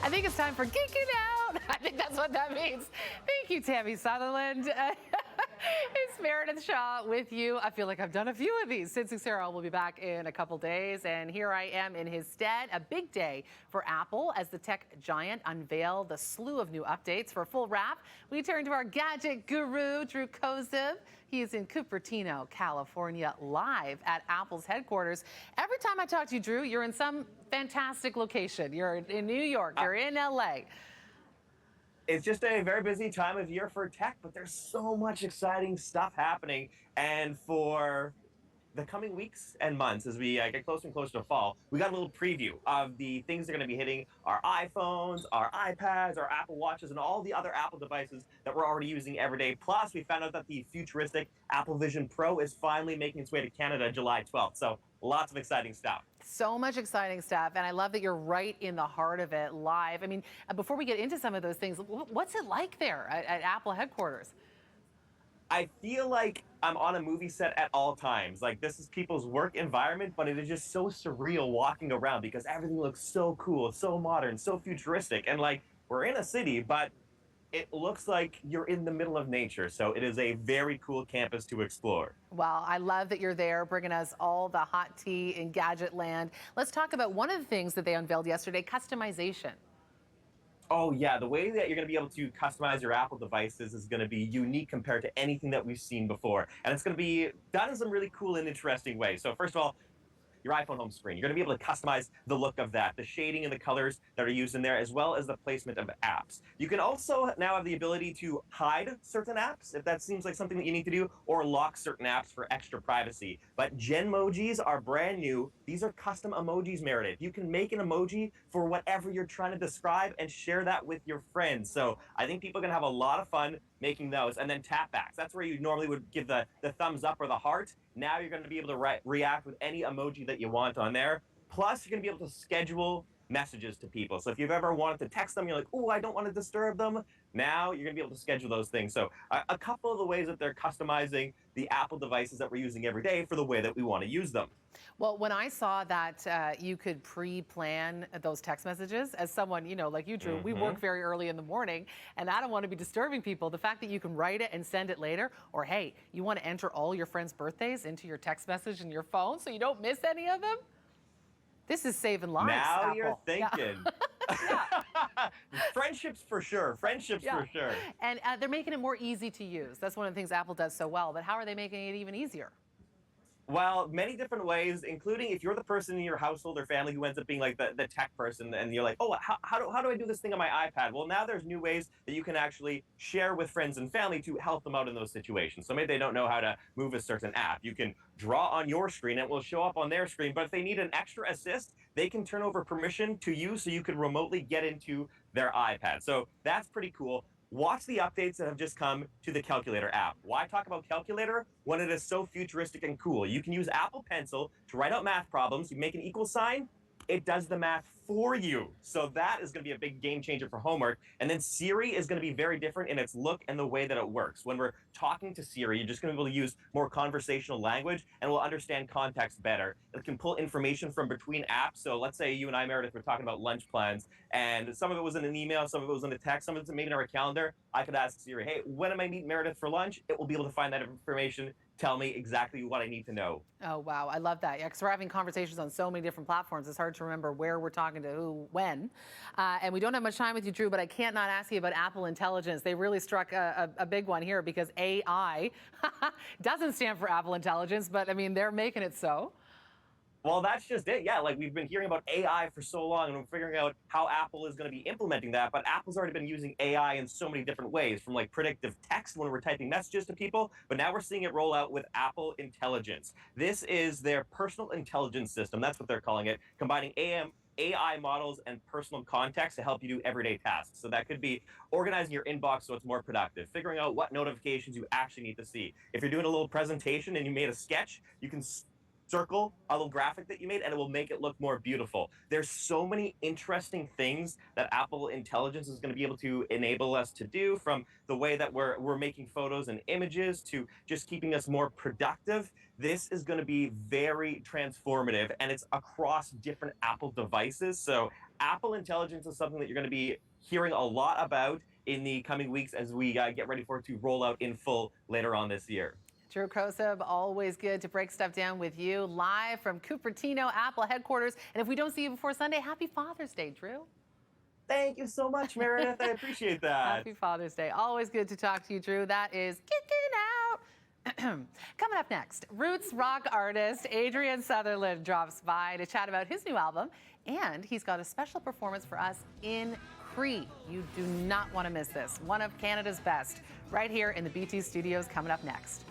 I think it's time for geeking out. I think that's what that means. Thank you, Tammy Sutherland. It's Meredith Shaw with you. I feel like I've done a few of these. Sid Cicero will be back in a couple days, and here I am in his stead. A big day for Apple as the tech giant unveiled a slew of new updates. For a full wrap, we turn to our gadget guru, Drew Kozub. He is in Cupertino, California, live at Apple's headquarters. Every time I talk to you, Drew, you're in some fantastic location. You're in New York, you're in LA. It's just a very busy time of year for tech, but there's so much exciting stuff happening. And for the coming weeks and months, as we get closer and closer to fall, we got a little preview of the things that are going to be hitting our iPhones, our iPads, our Apple Watches, and all the other Apple devices that we're already using every day. Plus, we found out that the futuristic Apple Vision Pro is finally making its way to Canada July 12th. So lots of exciting stuff. So much exciting stuff, and I love that you're right in the heart of it live. I mean, before we get into some of those things, what's it like there at Apple headquarters? I feel like I'm on a movie set at all times. Like, this is people's work environment, but it is just so surreal walking around because everything looks so cool, so modern, so futuristic. And like, we're in a city, but it looks like you're in the middle of nature. So it is a very cool campus to explore. Well, I love that you're there bringing us all the hot tea in gadget land. Let's talk about one of the things that they unveiled yesterday, customization. Oh, yeah. The way that you're going to be able to customize your Apple devices is going to be unique compared to anything that we've seen before. And it's going to be done in some really cool and interesting ways. So first of all, your iPhone home screen. You're going to be able to customize the look of that, the shading and the colors that are used in there, as well as the placement of apps. You can also now have the ability to hide certain apps, if that seems like something that you need to do, or lock certain apps for extra privacy. But Genmojis are brand new. These are custom emojis, Meredith. You can make an emoji for whatever you're trying to describe and share that with your friends. So I think people are going to have a lot of fun making those. And then tapbacks. That's where you normally would give the thumbs up or the heart. Now you're going to be able to react with any emoji that you want on there. Plus, you're going to be able to schedule messages to people. So if you've ever wanted to text them, you're like, oh, I don't want to disturb them. Now you're going to be able to schedule those things. So a couple of the ways that they're customizing the Apple devices that we're using every day for the way that we want to use them. Well, when I saw that you could pre-plan those text messages, as someone, like you, Drew, we work very early in the morning, and I don't want to be disturbing people. The fact that you can write it and send it later, or hey, you want to enter all your friends' birthdays into your text message in your phone so you don't miss any of them? This is saving lives, Now Apple. you're thinking. Yeah. Friendships for sure. Friendships for sure. And they're making it more easy to use. That's one of the things Apple does so well. But how are they making it even easier? Well, many different ways, including if you're the person in your household or family who ends up being like the tech person and you're like, oh, how do I do this thing on my iPad? Well, now there's new ways that you can actually share with friends and family to help them out in those situations. So maybe they don't know how to move a certain app. You can draw on your screen and it will show up on their screen. But if they need an extra assist, they can turn over permission to you so you can remotely get into their iPad. So that's pretty cool. Watch the updates that have just come to the Calculator app. Why talk about Calculator when it is so futuristic and cool? You can use Apple Pencil to write out math problems. You make an equal sign, it does the math for you. So that is going to be a big game changer for homework. And then Siri is going to be very different in its look and the way that it works. When we're talking to Siri, you're just going to be able to use more conversational language and we'll understand context better. It can pull information from between apps. So let's say you and I, Meredith, were talking about lunch plans and some of it was in an email, some of it was in a text, some of it's maybe in our calendar. I could ask Siri, hey, when am I meeting Meredith for lunch? It will be able to find that information, tell me exactly what I need to know. Oh, wow. I love that. Yeah, because we're having conversations on so many different platforms. It's hard to remember where we're talking to who, when. And we don't have much time with you, Drew, but I can't not ask you about Apple Intelligence. They really struck a big one here because AI doesn't stand for Apple Intelligence, but I mean, they're making it so. Well, that's just it. Yeah, like we've been hearing about AI for so long and we're figuring out how Apple is going to be implementing that. But Apple's already been using AI in so many different ways, from like predictive text when we're typing messages to people. But now we're seeing it roll out with Apple Intelligence. This is their personal intelligence system. That's what they're calling it, combining AI models and personal context to help you do everyday tasks. So that could be organizing your inbox so it's more productive, figuring out what notifications you actually need to see. If you're doing a little presentation and you made a sketch, you can circle, a little graphic that you made, and it will make it look more beautiful. There's so many interesting things that Apple Intelligence is going to be able to enable us to do, from the way that we're making photos and images to just keeping us more productive. This is going to be very transformative, and it's across different Apple devices. So Apple Intelligence is something that you're going to be hearing a lot about in the coming weeks as we get ready for it to roll out in full later on this year. Drew Kozub, always good to break stuff down with you, live from Cupertino, Apple headquarters. And if we don't see you before Sunday, happy Father's Day, Drew. Thank you so much, Meredith. I appreciate that. Happy Father's Day. Always good to talk to you, Drew. That is Geeking Out. Coming up next, roots rock artist Adrian Sutherland drops by to chat about his new album, and he's got a special performance for us in Cree. You do not want to miss this. One of Canada's best, right here in the BT studios, coming up next.